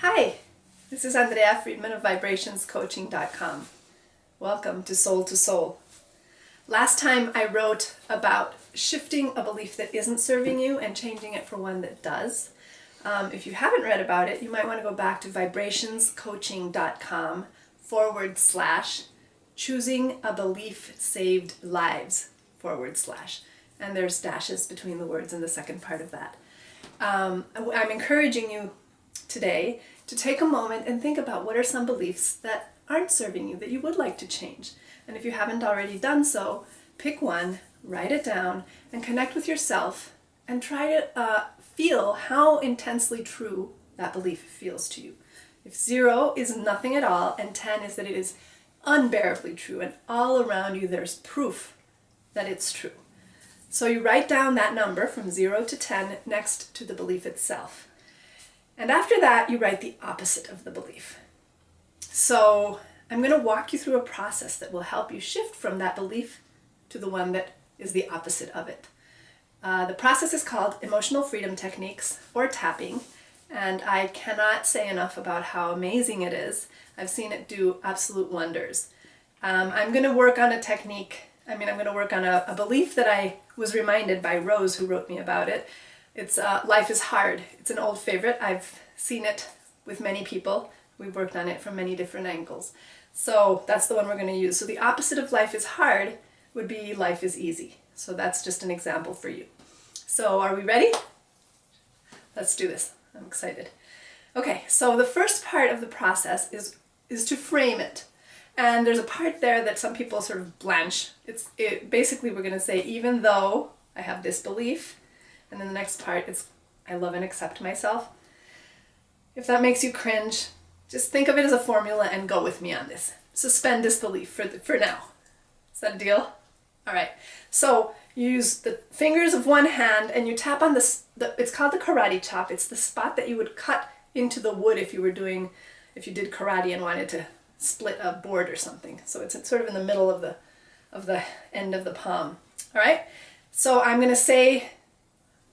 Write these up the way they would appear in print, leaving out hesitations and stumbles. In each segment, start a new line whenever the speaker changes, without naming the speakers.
Hi, this is Andrea Friedman of vibrationscoaching.com. Welcome to Soul to Soul. Last time I wrote about shifting a belief that isn't serving you and changing it for one that does. If you haven't read about it, you might want to go back to vibrationscoaching.com/choosing a belief saved lives / and there's dashes between the words in the second part of that. I'm encouraging you today to take a moment and think about what are some beliefs that aren't serving you that you would like to change. And if you haven't already done so, pick one, write it down, and connect with yourself and try to feel how intensely true that belief feels to you. If 0 is nothing at all and 10 is that it is unbearably true and all around you there's proof that it's true. So you write down that number from 0 to 10 next to the belief itself. And after that, you write the opposite of the belief. So I'm going to walk you through a process that will help you shift from that belief to the one that is the opposite of it. The process is called Emotional Freedom Techniques, or tapping, and I cannot say enough about how amazing it is. I've seen it do absolute wonders. I'm going to work on a technique. I'm going to work on a belief that I was reminded by Rose, who wrote me about it. It's life is hard. It's an old favorite. I've seen it with many people. We've worked on it from many different angles. So that's the one we're going to use. So the opposite of life is hard would be life is easy. So that's just an example for you. So are we ready? Let's do this. I'm excited. Okay, so the first part of the process is to frame it. And there's a part there that some people sort of blanch. Basically we're going to say, even though I have this belief, and then the next part is, I love and accept myself. If that makes you cringe, just think of it as a formula and go with me on this. Suspend disbelief for now. Is that a deal? All right. So you use the fingers of one hand and you tap on it's called the karate chop. It's the spot that you would cut into the wood if you did karate and wanted to split a board or something. So it's sort of in the middle of the end of the palm. All right. So I'm going to say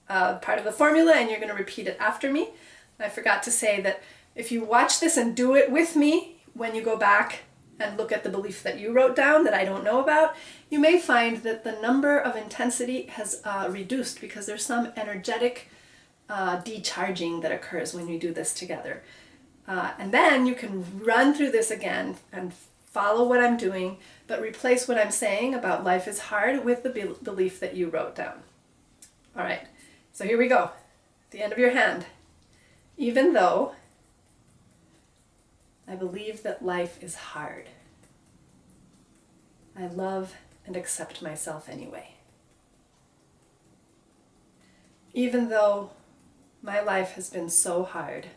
part of the formula and you're going to repeat it after me. I forgot to say that if you watch this and do it with me, when you go back and look at the belief that you wrote down that I don't know about, you may find that the number of intensity has reduced because there's some energetic decharging that occurs when you do this together. And then you can run through this again and follow what I'm doing, but replace what I'm saying about life is hard with the belief that you wrote down. All right. So here we go. At the end of your hand. Even though I believe that life is hard, I love and accept myself anyway. Even though my life has been so hard,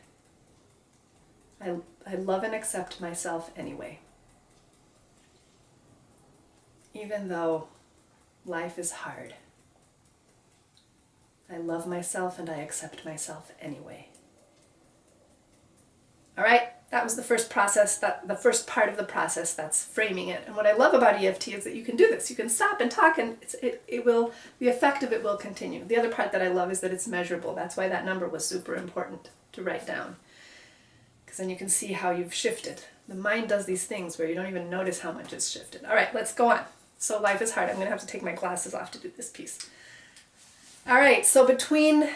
I love and accept myself anyway. Even though life is hard, I love myself and I accept myself anyway. All right, that was the first process, the first part of the process, that's framing it. And what I love about EFT is that you can do this. You can stop and talk and the effect of it will continue. The other part that I love is that it's measurable. That's why that number was super important to write down. Because then you can see how you've shifted. The mind does these things where you don't even notice how much it's shifted. All right, let's go on. So life is hard. I'm going to have to take my glasses off to do this piece. All right, so between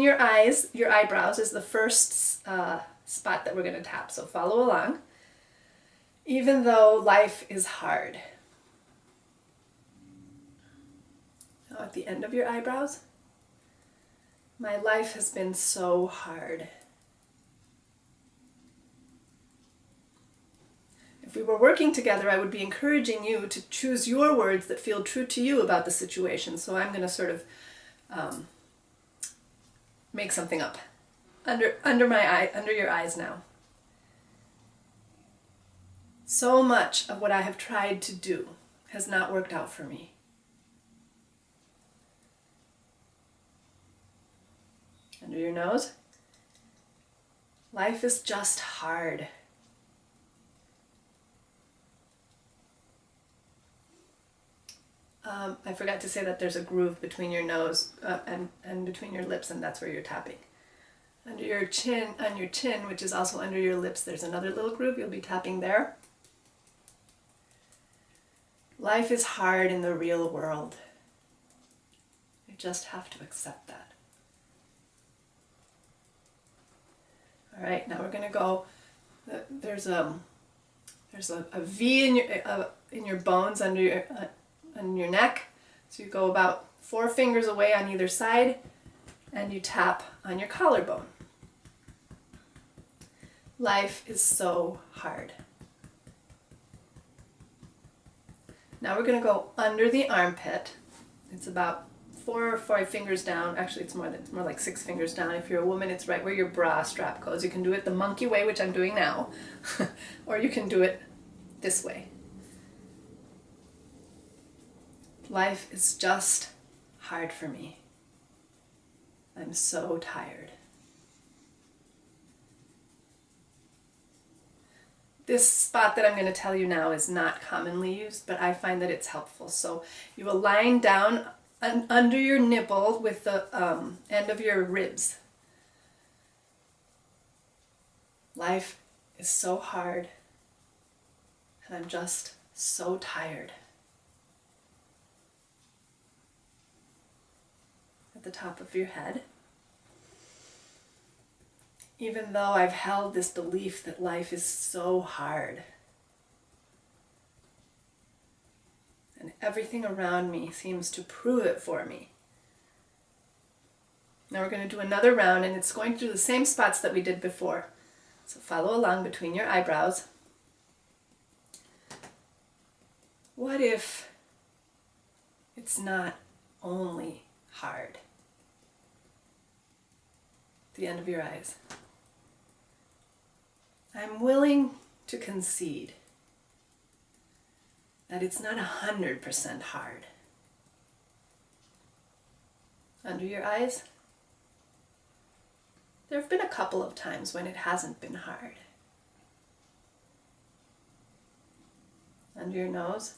your eyebrows is the first spot that we're going to tap. So follow along. Even though life is hard. Now at the end of your eyebrows, my life has been so hard. If we were working together, I would be encouraging you to choose your words that feel true to you about the situation. So I'm going to sort of make something up under your eyes now. So much of what I have tried to do has not worked out for me. Under your nose. Life is just hard. I forgot to say that there's a groove between your nose and between your lips, and that's where you're tapping. Under your chin, on your chin, which is also under your lips, there's another little groove. You'll be tapping there. Life is hard in the real world. You just have to accept that. All right, now we're going to go, there's a V in your bones under your neck. So you go about 4 fingers away on either side and you tap on your collarbone. Life is so hard. Now we're going to go under the armpit. It's about 4 or 5 fingers down. Actually, it's more like 6 fingers down. If you're a woman, it's right where your bra strap goes. You can do it the monkey way, which I'm doing now, or you can do it this way. Life is just hard for me. I'm so tired. This spot that I'm going to tell you now is not commonly used, but I find that it's helpful. So you align down under your nipple with the end of your ribs. Life is so hard, and I'm just so tired. At the top of your head. Even though I've held this belief that life is so hard, and everything around me seems to prove it for me. Now we're going to do another round, and it's going to do the same spots that we did before. So follow along between your eyebrows. What if it's not only hard? The end of your eyes. I'm willing to concede that it's not 100% hard. Under your eyes, there have been a couple of times when it hasn't been hard. Under your nose,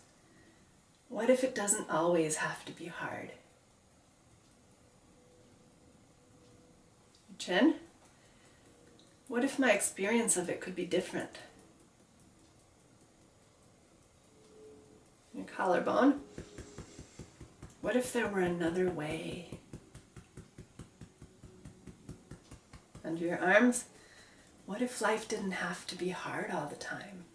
what if it doesn't always have to be hard? Your chin, what if my experience of it could be different? Your collarbone, what if there were another way? Under your arms, what if life didn't have to be hard all the time?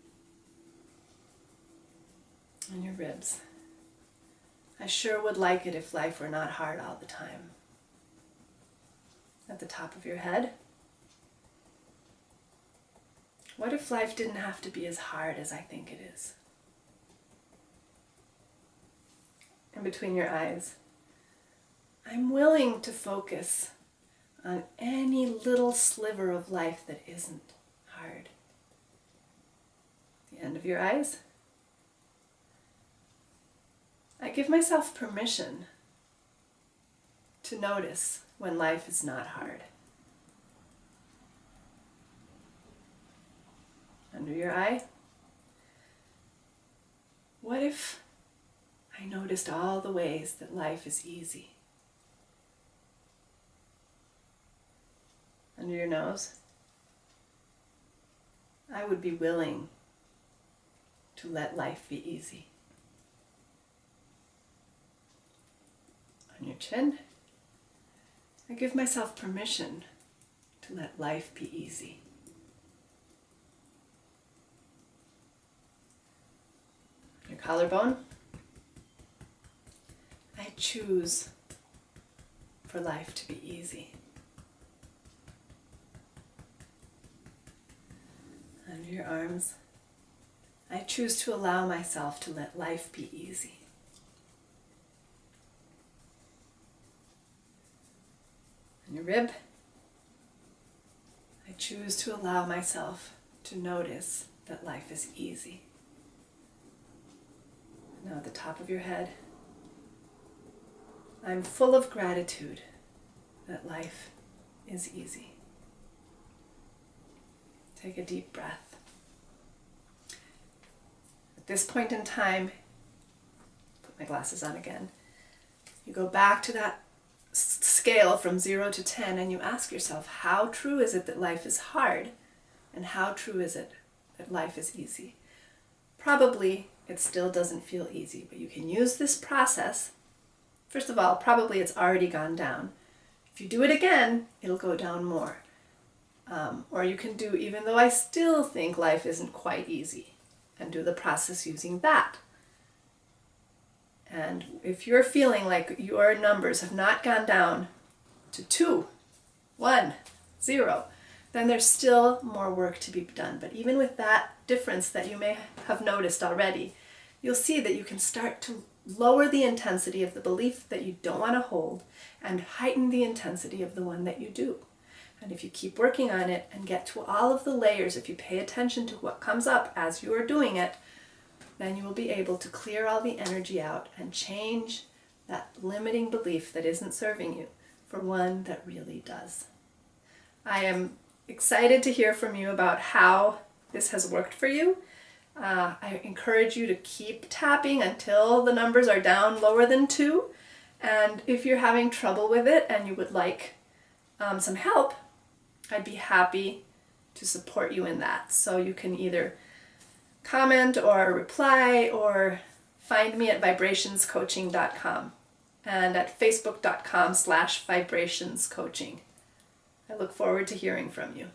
And your ribs, I sure would like it if life were not hard all the time. At the top of your head, what if life didn't have to be as hard as I think it is? In between your eyes, I'm willing to focus on any little sliver of life that isn't hard. The end of your eyes, I give myself permission to notice when life is not hard. Under your eye, what if I noticed all the ways that life is easy? Under your nose, I would be willing to let life be easy. On your chin, I give myself permission to let life be easy. Your collarbone, I choose for life to be easy. Under your arms, I choose to allow myself to let life be easy. On your rib, I choose to allow myself to notice that life is easy. Now at the top of your head, I'm full of gratitude that life is easy. Take a deep breath. At this point in time, put my glasses on again, you go back to that scale from 0 to 10 and you ask yourself, how true is it that life is hard? And how true is it that life is easy? Probably it still doesn't feel easy, but you can use this process. First of all, probably it's already gone down. If you do it again, it'll go down more. Or you can do, even though I still think life isn't quite easy, and do the process using that. And if you're feeling like your numbers have not gone down to 2, 1, 0, then there's still more work to be done. But even with that difference that you may have noticed already, you'll see that you can start to lower the intensity of the belief that you don't want to hold and heighten the intensity of the one that you do. And if you keep working on it and get to all of the layers, if you pay attention to what comes up as you are doing it, then you will be able to clear all the energy out and change that limiting belief that isn't serving you for one that really does. I am excited to hear from you about how this has worked for you. I encourage you to keep tapping until the numbers are down lower than 2. And if you're having trouble with it and you would like some help, I'd be happy to support you in that. So you can either comment or reply or find me at vibrationscoaching.com and at facebook.com/vibrationscoaching. I look forward to hearing from you.